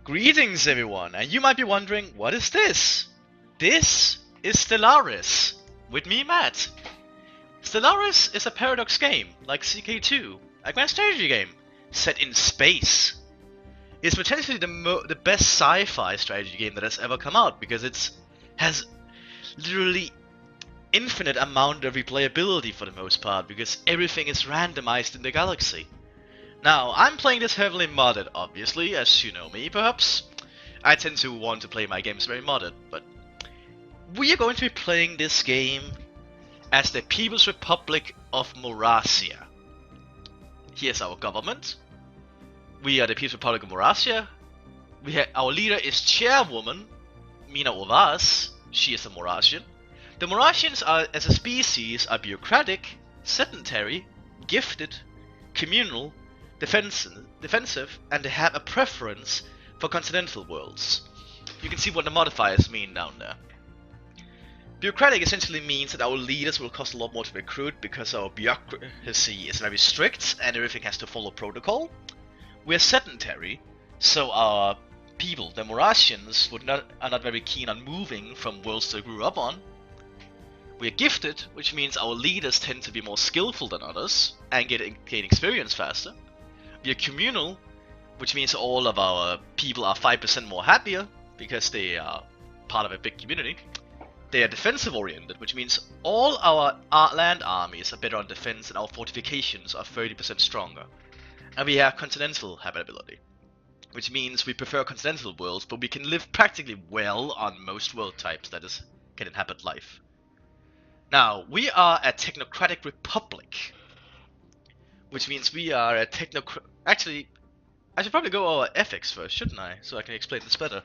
Greetings everyone, and you might be wondering, what is this? This is Stellaris, with me Matt. Stellaris is a paradox game, like CK2, a grand strategy game, set in space. It's potentially the best sci-fi strategy game that has ever come out, because it has literally infinite amount of replayability for the most part, because everything is randomized in the galaxy. Now, I'm playing this heavily modded, obviously, as you know me, perhaps. I tend to want to play my games very modded, but we are going to be playing this game as the Peoples Republic of Morasia. Here's our government. We are the Peoples Republic of Morasia. Our leader is Chairwoman Mina Ovas. She is a Morasian. The Morasians are, as a species, are bureaucratic, sedentary, gifted, communal, defensive, and they have a preference for continental worlds. You can see what the modifiers mean down there. Bureaucratic essentially means that our leaders will cost a lot more to recruit because our bureaucracy is very strict and everything has to follow protocol. We're sedentary, so our people, the Morasians, are not very keen on moving from worlds they grew up on. We're gifted, which means our leaders tend to be more skillful than others and gain experience faster. We are communal, which means all of our people are 5% more happier because they are part of a big community. They are defensive oriented, which means all our land armies are better on defense and our fortifications are 30% stronger. And we have continental habitability, which means we prefer continental worlds, but we can live practically well on most world types that can inhabit life. Now, we are a technocratic republic, which means we are a Actually, I should probably go over ethics first, shouldn't I? So I can explain this better.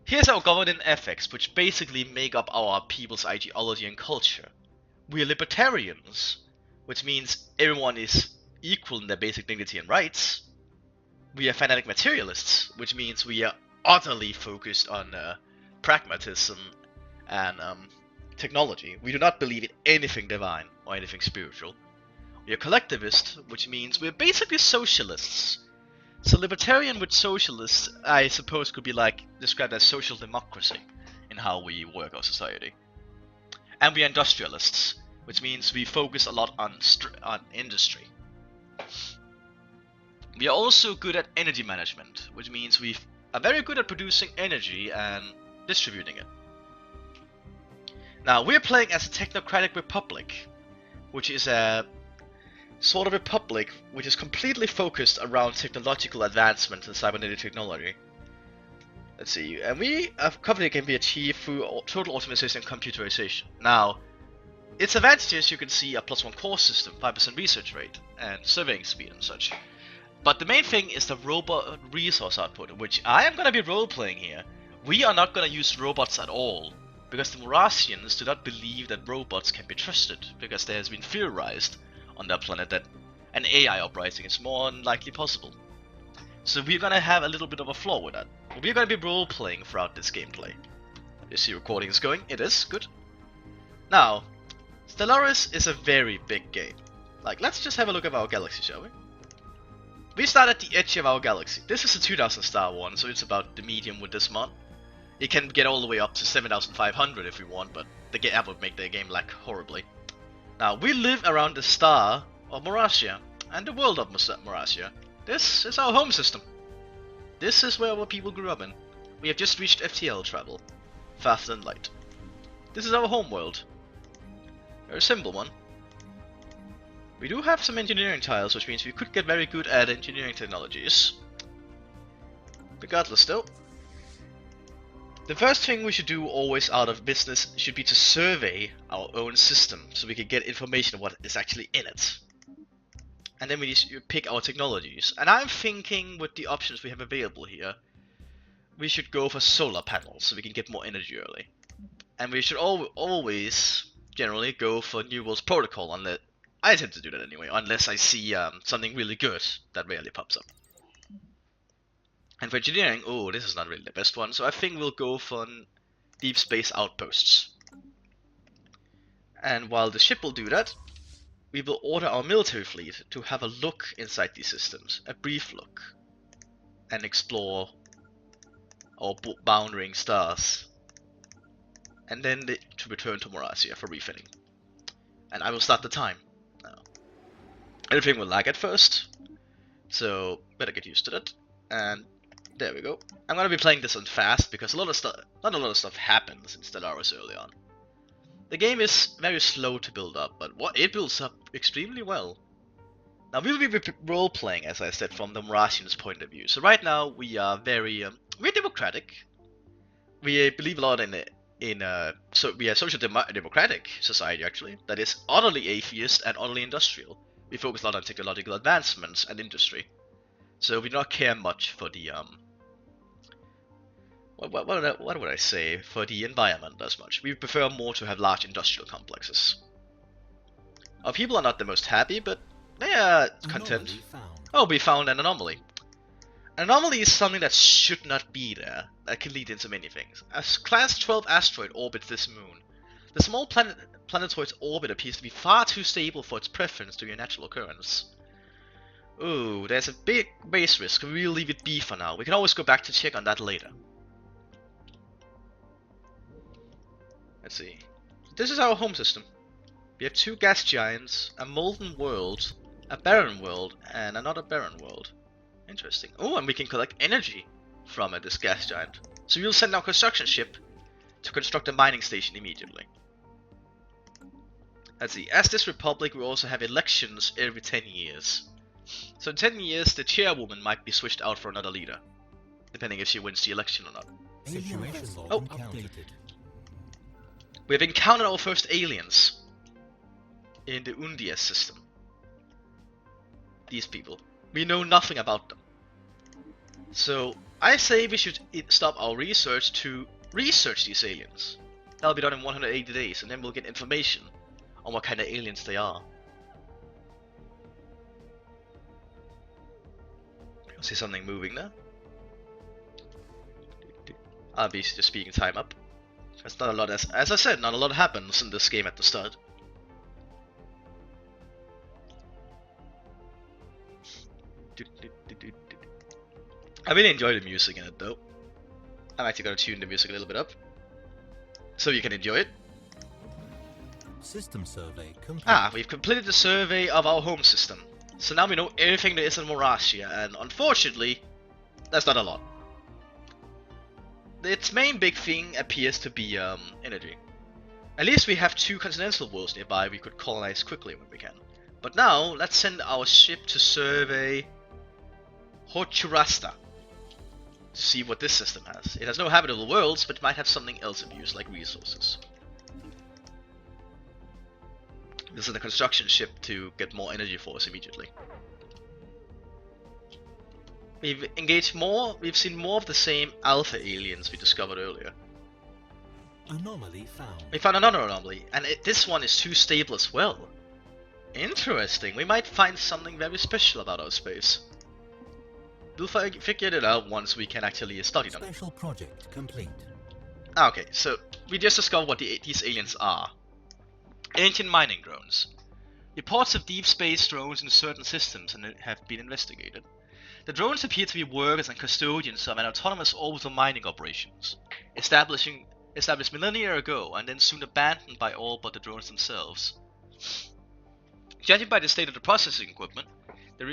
Here's our government ethics, which basically make up our people's ideology and culture. We are libertarians, which means everyone is equal in their basic dignity and rights. We are fanatic materialists, which means we are utterly focused on pragmatism and technology. We do not believe in anything divine or anything spiritual. We are collectivist, which means we're basically socialists. So libertarian with socialist, I suppose, could be described as social democracy in how we work our society. And we are industrialists, which means we focus a lot on industry. We are also good at energy management, which means we are very good at producing energy and distributing it. Now, we're playing as a technocratic republic, which is a sort of republic which is completely focused around technological advancement and cybernetic technology. Let's see, and a company can be achieved through total automation and computerization. Now, its advantages you can see are +1 core system, 5% research rate, and surveying speed and such. But the main thing is the robot resource output, which I am going to be role-playing here. We are not going to use robots at all, because the Morasians do not believe that robots can be trusted, because there has been theorized on their planet that an AI uprising is more unlikely possible. So we're gonna have a little bit of a flaw with that. We're gonna be role-playing throughout this gameplay. You see recording is going? It is, good. Now, Stellaris is a very big game. Let's just have a look at our galaxy, shall we? We start at the edge of our galaxy. This is a 2000 star one, so it's about the medium with this mod. It can get all the way up to 7500 if we want, but that would make the game lag horribly. Now, we live around the star of Morasia, and the world of Morasia. This is our home system. This is where our people grew up in. We have just reached FTL travel. Faster than light. This is our home world. Very simple one. We do have some engineering tiles, which means we could get very good at engineering technologies. Regardless though, the first thing we should do always out of business should be to survey our own system so we can get information of what is actually in it. And then we need to pick our technologies. And I'm thinking with the options we have available here, we should go for solar panels so we can get more energy early. And we should always generally go for New World's protocol, unless I tend to do that anyway, unless I see something really good that rarely pops up. And for engineering, oh, this is not really the best one, so I think we'll go for deep space outposts. And while the ship will do that, we will order our military fleet to have a look inside these systems, a brief look, and explore or bounding stars, and then to return to Morasia for refilling. And I will start the time now. Everything will lag at first, so better get used to that. And there we go. I'm gonna be playing this on fast because not a lot of stuff happens in Stellaris early on. The game is very slow to build up, but it builds up extremely well. Now we will be role-playing, as I said, from the Morasians' point of view. So right now we are very we're democratic. We believe a lot so we are a social democratic society actually that is utterly atheist and utterly industrial. We focus a lot on technological advancements and industry. So we do not care much for the what would I say, for the environment as much. We prefer more to have large industrial complexes. Our people are not the most happy, but they are content. Oh, we found an anomaly. An anomaly is something that should not be there, that can lead into many things. A Class 12 asteroid orbits this moon. The small planetoid's orbit appears to be far too stable for its preference to be a natural occurrence. Ooh, there's a big base risk. We'll leave it be for now. We can always go back to check on that later. Let's see. This is our home system. We have 2 gas giants, a molten world, a barren world, and another barren world. Interesting. Oh, and we can collect energy from this gas giant. So we'll send our construction ship to construct a mining station immediately. Let's see. As this republic, we also have elections every 10 years. So in 10 years, the chairwoman might be switched out for another leader, depending if she wins the election or not. Oh. We have encountered our first aliens in the Undia system. These people. We know nothing about them. So I say we should stop our research to research these aliens. That'll be done in 180 days, and then we'll get information on what kind of aliens they are. I see something moving there. I'll be just speeding time up. There's not a lot, as I said, not a lot happens in this game at the start. I really enjoy the music in it though. I'm actually gonna tune the music a little bit up, so you can enjoy it. System survey complete. We've completed the survey of our home system. So now we know everything there is in Morasia, and unfortunately, that's not a lot. Its main big thing appears to be energy. At least we have 2 continental worlds nearby we could colonize quickly when we can. But now, let's send our ship to survey Hochurasta to see what this system has. It has no habitable worlds, but it might have something else of use, like resources. This is the construction ship to get more energy for us immediately. We've engaged more, we've seen more of the same alpha aliens we discovered earlier. Anomaly found. We found another anomaly, and this one is too stable as well. Interesting, we might find something very special about our space. We'll figure it out once we can actually study them. Special project complete. Okay, so we just discovered what these aliens are. Ancient mining drones. Reports of deep space drones in certain systems have been investigated. The drones appear to be workers and custodians of an autonomous orbital mining operations, established millennia ago and then soon abandoned by all but the drones themselves. Judging by the state of the processing equipment,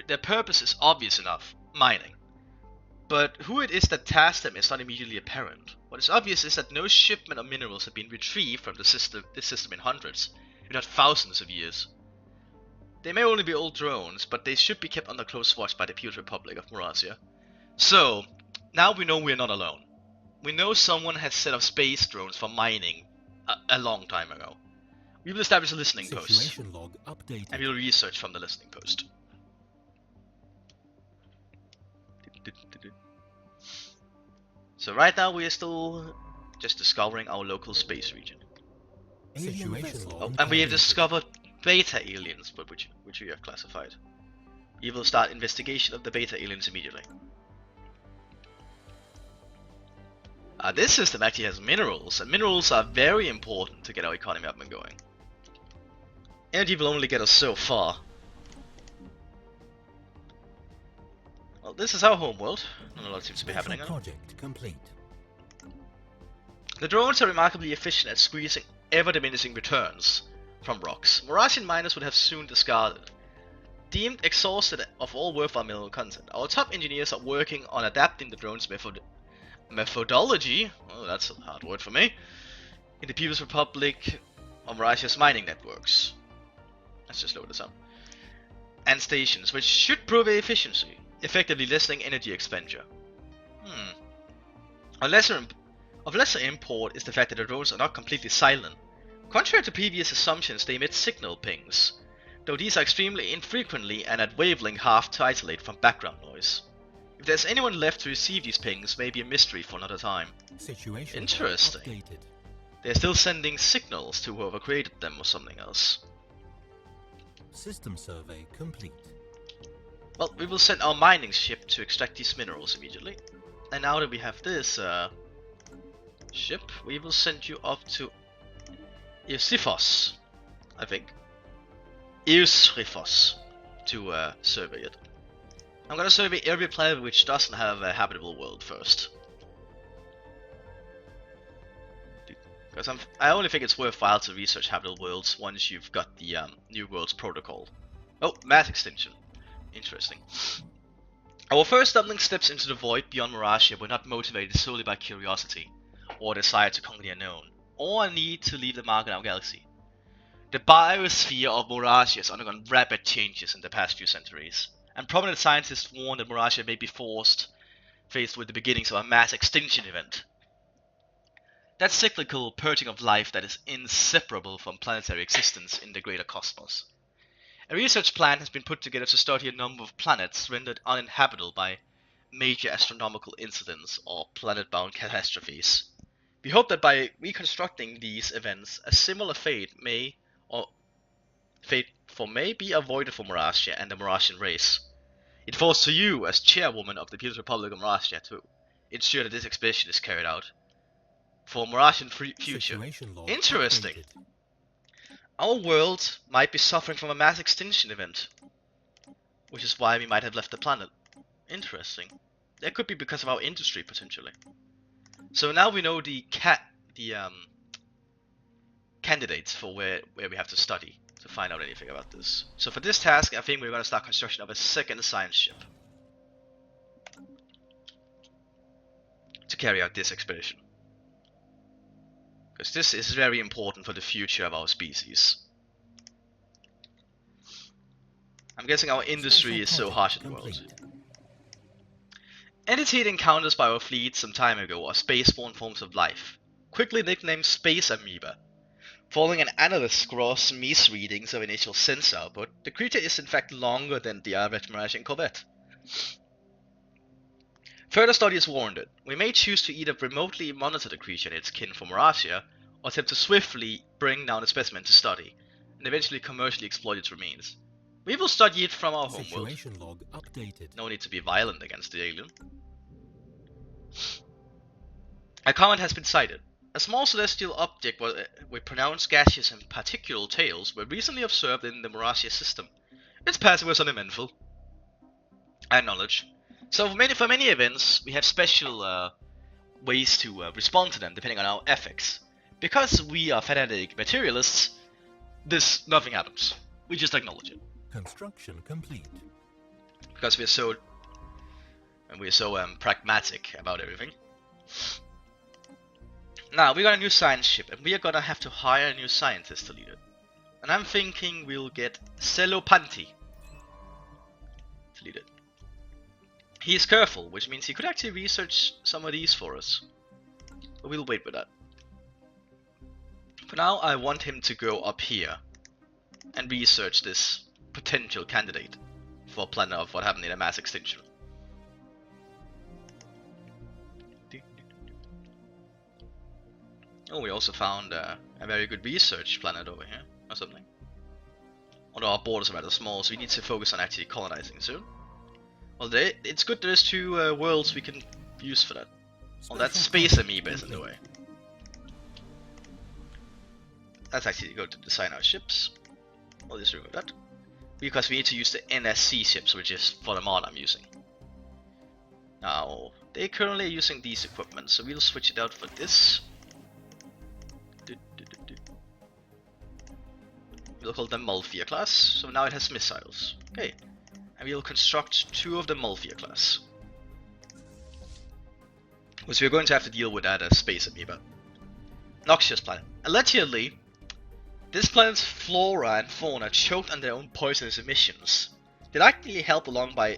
their purpose is obvious enough, mining. But who it is that tasked them is not immediately apparent. What is obvious is that no shipment of minerals have been retrieved from this system in hundreds, if not thousands of years. They may only be old drones, but they should be kept under close watch by the Peoples Republic of Morasia. So, now we know we're not alone. We know someone has set up space drones for mining a long time ago. We will establish a listening post, log updated. and we will research from the listening post. So right now we are still just discovering our local space region. And we have discovered beta aliens, but which we have classified. We will start investigation of the beta aliens immediately. This system actually has minerals, and minerals are very important to get our economy up and going. Energy will only get us so far. Well, this is our homeworld. Not a lot seems to be happening. Project complete. The drones are remarkably efficient at squeezing ever-diminishing returns from rocks. Morasian miners would have soon discarded. Deemed exhausted of all worthwhile mineral content, our top engineers are working on adapting the drone's methodology, oh that's a hard word for me, in the Peoples Republic of Morasia's mining networks. Let's just load this up. And stations, which should prove efficiency, effectively lessening energy expenditure. Of lesser import is the fact that the drones are not completely silent. Contrary to previous assumptions, they emit signal pings, though these are extremely infrequently and at wavelength half to isolate from background noise. If there's anyone left to receive these pings, may be a mystery for another time. Situation Interesting. updated. They're still sending signals to whoever created them or something else. System survey complete. Well, we will send our mining ship to extract these minerals immediately. And now that we have this ship, we will send you up to Eusifos, I think. Eusifos, to survey it. I'm gonna survey every planet which doesn't have a habitable world first. Because I only think it's worthwhile to research habitable worlds once you've got the New Worlds Protocol. Oh, mass extinction. Interesting. Our first stumbling steps into the void beyond Morasia were not motivated solely by curiosity, or desire to conquer the unknown, or a need to leave the mark in our galaxy. The biosphere of Morasia has undergone rapid changes in the past few centuries, and prominent scientists warn that Morasia may be faced with the beginnings of a mass extinction event. That cyclical purging of life that is inseparable from planetary existence in the greater cosmos. A research plan has been put together to study a number of planets rendered uninhabitable by major astronomical incidents or planet-bound catastrophes. We hope that by reconstructing these events, a similar fate may be avoided for Morasia and the Morasian race. It falls to you, as chairwoman of the Peoples Republic of Morasia, to ensure that this expedition is carried out for Morasian future. Interesting. Updated. Our world might be suffering from a mass extinction event, which is why we might have left the planet. Interesting. That could be because of our industry, potentially. So now we know the candidates for where we have to study to find out anything about this. So for this task, I think we're going to start construction of a second science ship to carry out this expedition. Because this is very important for the future of our species. I'm guessing our industry is so harsh in the world. Entity encounters by our fleet some time ago are spaceborne forms of life, quickly nicknamed space amoeba. Following an analyst's gross misreadings of initial sense output, the creature is in fact longer than the average Morasian corvette. Further study is warranted. We may choose to either remotely monitor the creature and its kin from Morasia, or attempt to swiftly bring down a specimen to study, and eventually commercially exploit its remains. We will study it from our homeworld. Situation log updated. No need to be violent against the alien. A comet has been sighted. A small celestial object with pronounced gaseous and particular tails were recently observed in the Morasia system. Its passing was uneventful. I acknowledge. So for many events, we have special ways to respond to them depending on our ethics. Because we are fanatic materialists, nothing happens. We just acknowledge it. Construction complete. Because we're so pragmatic about everything. Now we got a new science ship, and we are gonna have to hire a new scientist to lead it. And I'm thinking we'll get Celopanti to lead it. He is careful, which means he could actually research some of these for us. But we'll wait with that. For now, I want him to go up here and research this potential candidate for a plan of what happened in a mass extinction. Oh, we also found a very good research planet over here, or something. Although our borders are rather small, so we need to focus on actually colonizing soon. Well, it's good there's two worlds we can use for that. Well, that space amoeba is in the way. Let's actually go to design our ships. We'll just remove that. Because we need to use the NSC ships, which is for the mod I'm using. Now, they currently are using these equipment, so we'll switch it out for this. We'll call them Mulfia class. So now it has missiles. Okay. And we'll construct 2 of the Mulfia class. Because we're going to have to deal with that as space amoeba. Noxious planet. Allegedly, this planet's flora and fauna choked on their own poisonous emissions. They likely helped along by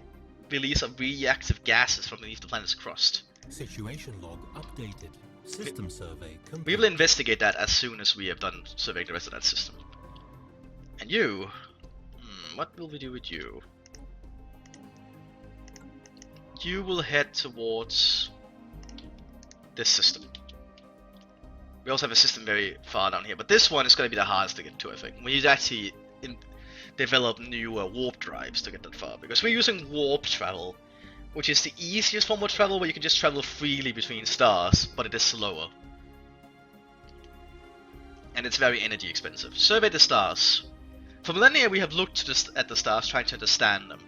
release of reactive gases from beneath the planet's crust. Situation log updated. System survey complete. We will investigate that as soon as we have done surveying the rest of that system. And you... what will we do with you? You will head towards this system. We also have a system very far down here, but this one is going to be the hardest to get to, I think. We need to actually develop new warp drives to get that far, because we're using warp travel, which is the easiest form of travel, where you can just travel freely between stars, but it is slower. And it's very energy expensive. Survey the stars. For millennia we have looked at the stars trying to understand them,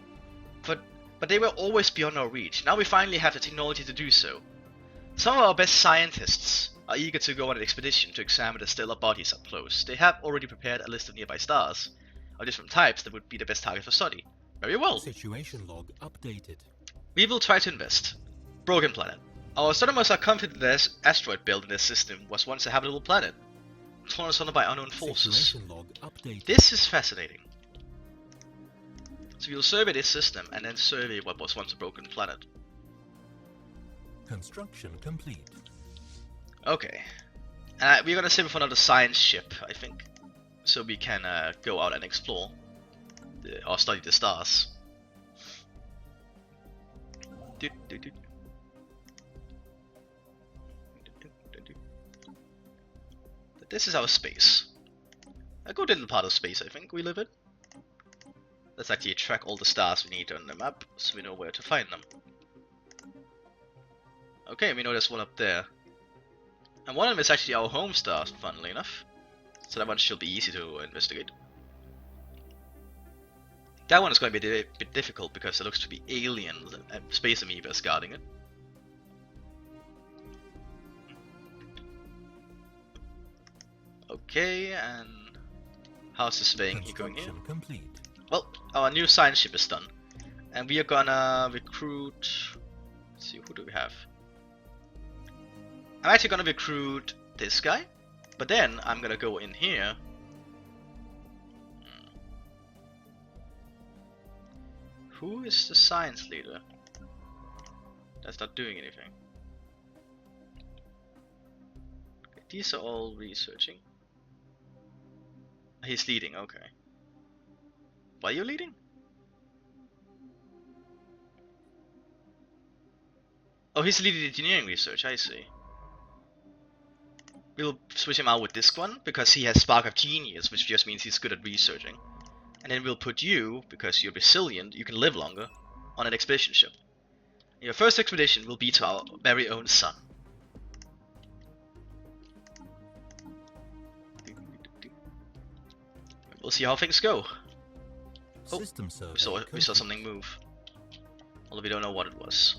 but they were always beyond our reach. Now we finally have the technology to do so. Some of our best scientists are eager to go on an expedition to examine the stellar bodies up close. They have already prepared a list of nearby stars of different types that would be the best target for study. Very well. Situation log updated. We will try to invest. Broken planet. Our astronomers are confident that the asteroid belt in this system was once a habitable planet, torn asunder by unknown forces. Situation log updated. This is fascinating. So we'll survey this system and then survey what was once a broken planet. Construction complete. Okay. We're gonna save it for another science ship, I think, so we can go out and explore or study the stars. This is our space. A good little part of space, I think, we live in. Let's actually track all the stars we need on the map, so we know where to find them. Okay, we know there's one up there. And one of them is actually our home star, funnily enough. So that one should be easy to investigate. That one is going to be a bit difficult because it looks to be aliens and space amoebas guarding it. Okay, and how's the surveying going here? Complete. Well, our new science ship is done. And we are gonna recruit... Let's see, who do we have? I'm actually gonna recruit this guy. But then I'm gonna go in here. Who is the science leader? That's not doing anything. Okay, these are all researching. He's leading, okay. Why are you leading? Oh, he's leading engineering research, I see. We'll switch him out with this one, because he has Spark of Genius, which just means he's good at researching. And then we'll put you, because you're resilient, you can live longer, on an expedition ship. Your first expedition will be to our very own sun. We'll see how things go. Oh, we saw something move. Although we don't know what it was.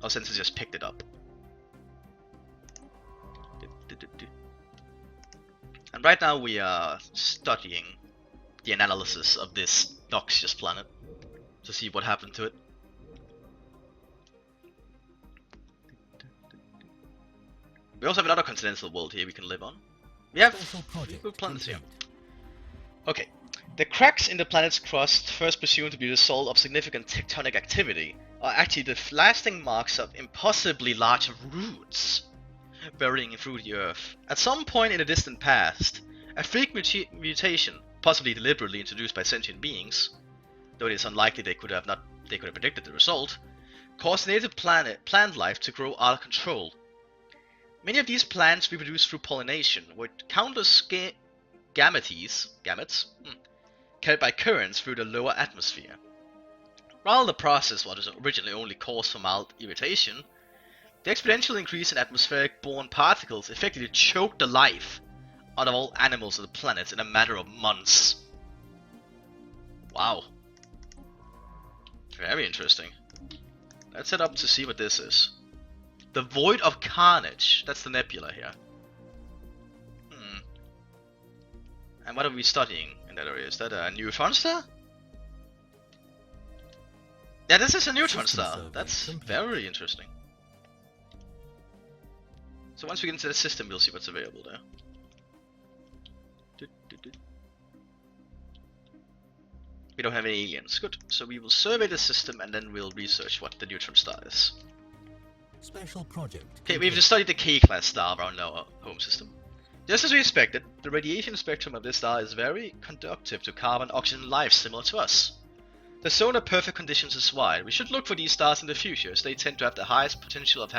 Our sensors just picked it up. And right now we are studying the analysis of this noxious planet to see what happened to it. We also have another continental world here we can live on. We have good planets here. Okay, the cracks in the planet's crust, first presumed to be the result of significant tectonic activity, are actually the lasting marks of impossibly large roots burying through the Earth. At some point in the distant past, a freak mutation, possibly deliberately introduced by sentient beings, though it is unlikely they could have predicted the result, caused native plant life to grow out of control. Many of these plants reproduce through pollination, with countless gametes carried by currents through the lower atmosphere. While the process was originally only caused for mild irritation, the exponential increase in atmospheric-borne particles effectively choked the life out of all animals on the planet in a matter of months. Wow. Very interesting. Let's head up to see what this is. The Void of Carnage. That's the nebula here. And what are we studying in that area? Is that a neutron star? Yeah, this is a neutron star. That's very interesting. So once we get into the system, we'll see what's available there. We don't have any aliens. Good. So we will survey the system and then we'll research what the neutron star is. Special project. Okay, we've just studied the K-class star around our home system. Just as we expected, the radiation spectrum of this star is very conductive to carbon, oxygen, and life similar to us. The zone of perfect conditions is wide. We should look for these stars in the future, as they tend to have the highest potential of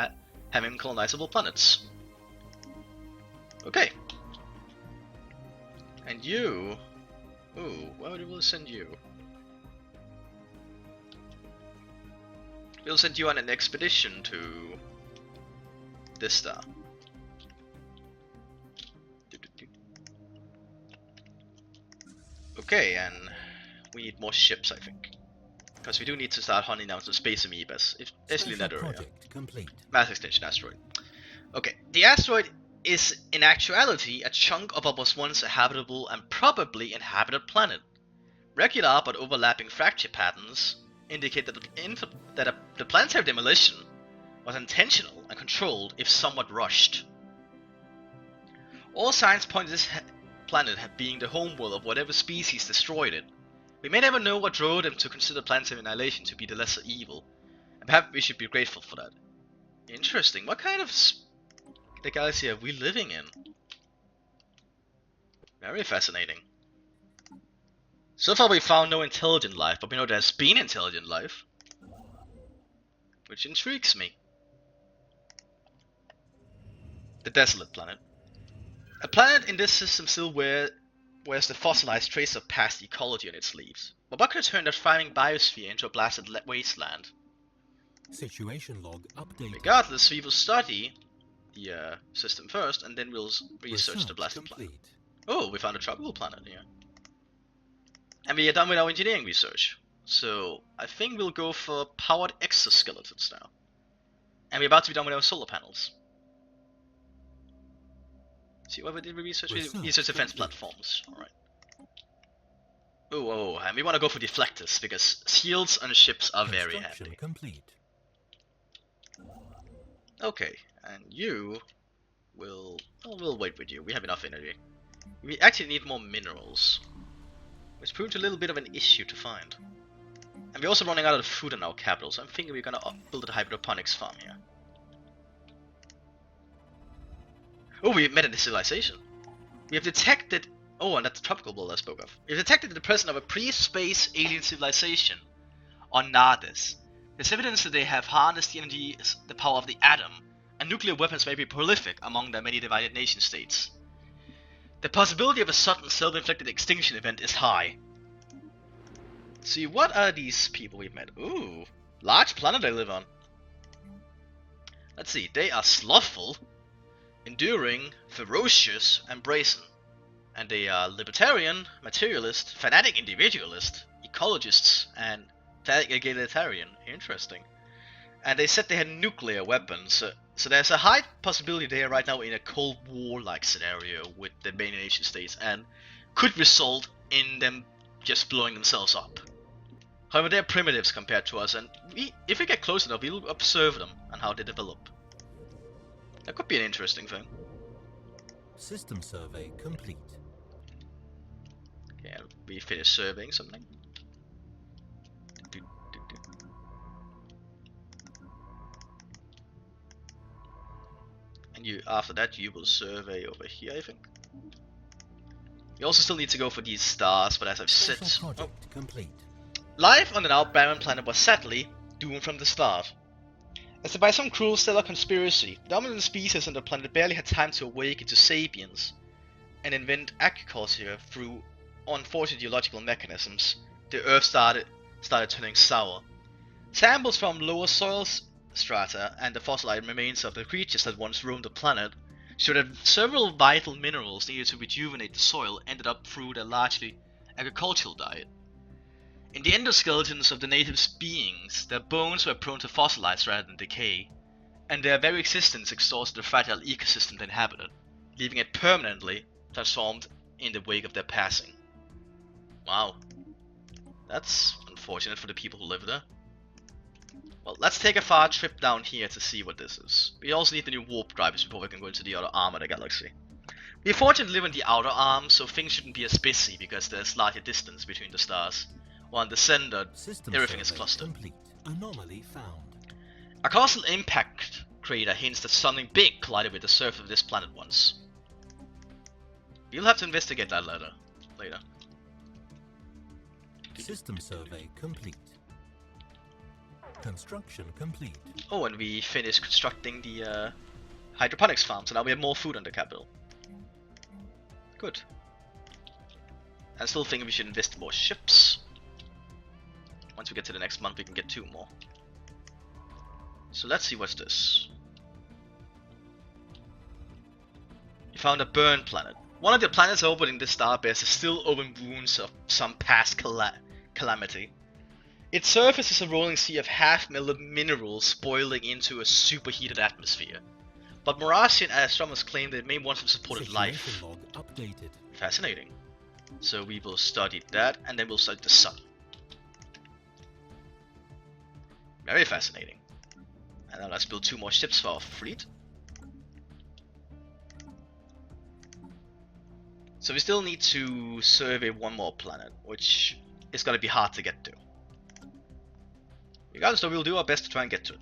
having colonizable planets. Okay. And you... Ooh, where will we send you? We'll send you on an expedition to this star. Okay, and we need more ships, I think. Because we do need to start hunting down some space amoebas, especially in that area. Complete. Mass extinction asteroid. Okay, the asteroid is in actuality a chunk of what was once a habitable and probably inhabited planet. Regular but overlapping fracture patterns indicate that the planetary demolition was intentional and controlled, if somewhat rushed. All signs point to this planet being the homeworld of whatever species destroyed it. We may never know what drove them to consider planetary annihilation to be the lesser evil, and perhaps we should be grateful for that. Interesting. What kind of the galaxy are we living in? Very fascinating. So far we found no intelligent life, but we know there's been intelligent life, which intrigues me. The desolate planet. A planet in this system still wears the fossilized trace of past ecology on its leaves. But what could turn that thriving biosphere into a blasted wasteland? Situation log updated. Regardless, we will study the system first, and then we'll research the blasted planet. Oh, we found a tropical planet here. And we are done with our engineering research. So I think we'll go for powered exoskeletons now. And we're about to be done with our solar panels. See what did we research? We research defense platforms. Alright. Oh, and we want to go for deflectors because shields on ships are very handy. Complete. Okay, and you will... Oh, we'll wait with you. We have enough energy. We actually need more minerals, which proved a little bit of an issue to find. And we're also running out of food in our capital, so I'm thinking we're gonna build a hydroponics farm here. Oh, we met a civilization. We have detected... Oh, and that's the tropical world I spoke of. We have detected the presence of a pre-space alien civilization on Nardis. There's evidence that they have harnessed the power of the atom, and nuclear weapons may be prolific among their many divided nation states. The possibility of a sudden self-inflicted extinction event is high. See, what are these people we've met? Ooh, large planet they live on. Let's see, they are slothful, enduring, ferocious, and brazen. And they are libertarian, materialist, fanatic individualist, ecologists, and egalitarian. Interesting. And they said they had nuclear weapons, so there's a high possibility they are right now in a Cold War-like scenario with the main nation states, and could result in them just blowing themselves up. However, they're primitives compared to us, and if we get close enough, we'll observe them and how they develop. That could be an interesting thing. System survey complete. Yeah, we finished surveying something. And after that you will survey over here, I think. You also still need to go for these stars, but as I've said, complete. Life on the now barren planet was sadly doomed from the start. As if by some cruel stellar conspiracy, dominant species on the planet barely had time to awaken to sapience and invent agriculture through unfortunate geological mechanisms. The Earth started turning sour. Samples from lower soil strata and the fossilized remains of the creatures that once roamed the planet showed that several vital minerals needed to rejuvenate the soil ended up through their largely agricultural diet. In the endoskeletons of the native beings, their bones were prone to fossilize rather than decay, and their very existence exhausted the fragile ecosystem they inhabited, leaving it permanently transformed in the wake of their passing. Wow. That's unfortunate for the people who live there. Well, let's take a far trip down here to see what this is. We also need the new warp drivers before we can go into the other arm of the galaxy. We fortunately live in the outer arm, so things shouldn't be as busy because there's larger distance between the stars. While in the center, everything is clustered. Complete. Anomaly found. A causal impact crater hints that something big collided with the surface of this planet once. We'll have to investigate that later. System survey complete. Construction complete. Oh, and we finished constructing the hydroponics farm, so now we have more food on the capital. Good. I still think we should invest in more ships. Once we get to the next month, we can get 2 more. So let's see what's this. You found a burned planet. One of the planets orbiting this starbase is still open wounds of some past calamity. Its surface is a rolling sea of half-melted minerals boiling into a superheated atmosphere. But Morasian astronomers claim that it may once have supported life. Log updated. Fascinating. So we will study that, and then we'll study the sun. Very fascinating. And now let's build 2 more ships for our fleet. So we still need to survey 1 more planet, which is going to be hard to get to. Regardless though, we'll do our best to try and get to it.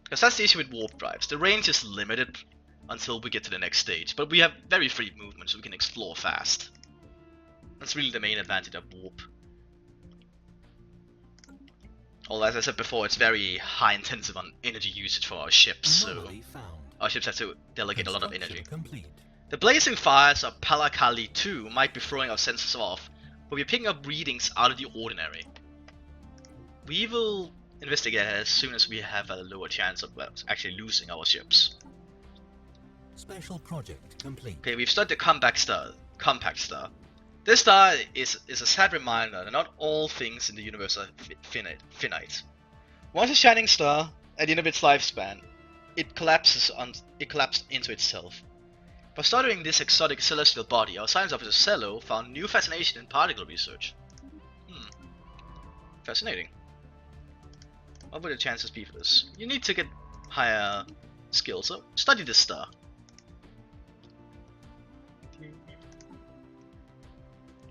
Because that's the issue with warp drives. The range is limited until we get to the next stage, but we have very free movement so we can explore fast. That's really the main advantage of warp. Although, as I said before, it's very high intensive on energy usage for our ships, so our ships have to delegate a lot of energy. Complete. The blazing fires of Palakali 2 might be throwing our sensors off, but we're picking up readings out of the ordinary. We will investigate as soon as we have a lower chance of actually losing our ships. Special project complete. Okay, we've studied the compact star. This star is a sad reminder that not all things in the universe are finite. Once a shining star, at the end of its lifespan, it collapsed into itself. By studying this exotic celestial body, our science officer Cello found new fascination in particle research. Fascinating. What would the chances be for this? You need to get higher skills, so study this star.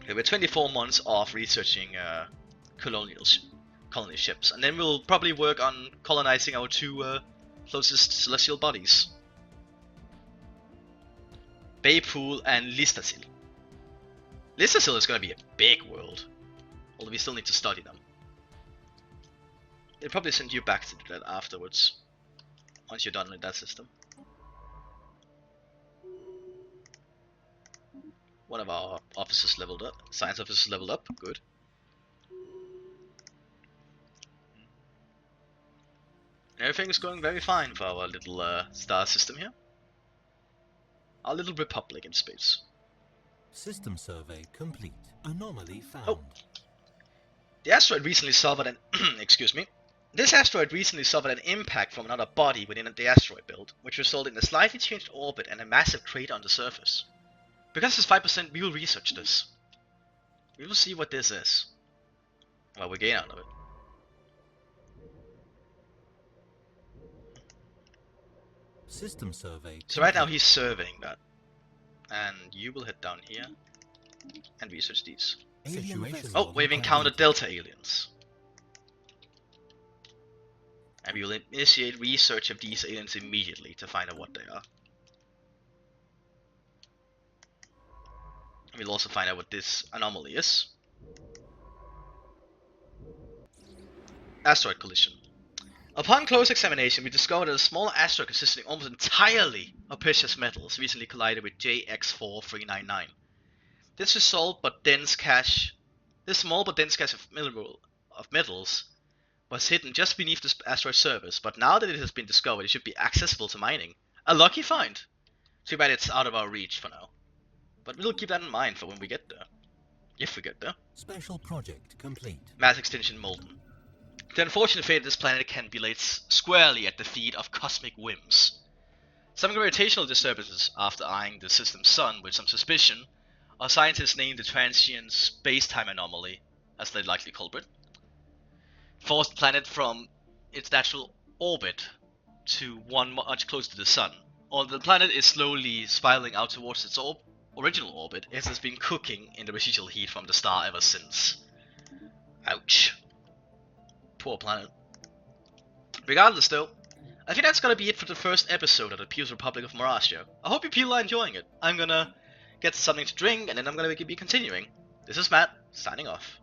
Okay, we're 24 months off researching colony ships, and then we'll probably work on colonizing our 2 closest celestial bodies. Baypool and Listasil. Listasil is going to be a big world, although we still need to study them. They'll probably send you back to do that afterwards, once you're done with that system. One of our officers leveled up. Science officers leveled up. Good. Everything is going very fine for our little star system here. Our little republic in space. System survey complete. Anomaly found. Oh. The asteroid recently suffered an excuse me. This asteroid recently suffered an impact from another body within the asteroid belt, which resulted in a slightly changed orbit and a massive crater on the surface. Because it's 5%, we will research this. We will see what this is. What we gain out of it. System survey. So right now he's surveying that. And you will head down here and research these. Oh, we've encountered Delta aliens. And we will initiate research of these aliens immediately to find out what they are. And we'll also find out what this anomaly is. Asteroid collision. Upon close examination, we discovered that a small asteroid consisting almost entirely of precious metals recently collided with JX4399. This small but dense cache of metals was hidden just beneath the asteroid's surface, but now that it has been discovered, it should be accessible to mining. A lucky find! Too bad it's out of our reach for now. But we'll keep that in mind for when we get there. If we get there. Special project complete. Mass extinction molten. The unfortunate fate of this planet can be laid squarely at the feet of cosmic whims. Some gravitational disturbances after eyeing the system's sun with some suspicion, our scientists named the transient space-time anomaly as the likely culprit. Forced the planet from its natural orbit to one much closer to the sun. Although the planet is slowly spiraling out towards its original orbit, it has been cooking in the residual heat from the star ever since. Ouch. Poor planet. Regardless though, I think that's gonna be it for the first episode of the Peoples Republic of Morasia. I hope you people are enjoying it. I'm gonna get something to drink and then I'm gonna be continuing. This is Matt, signing off.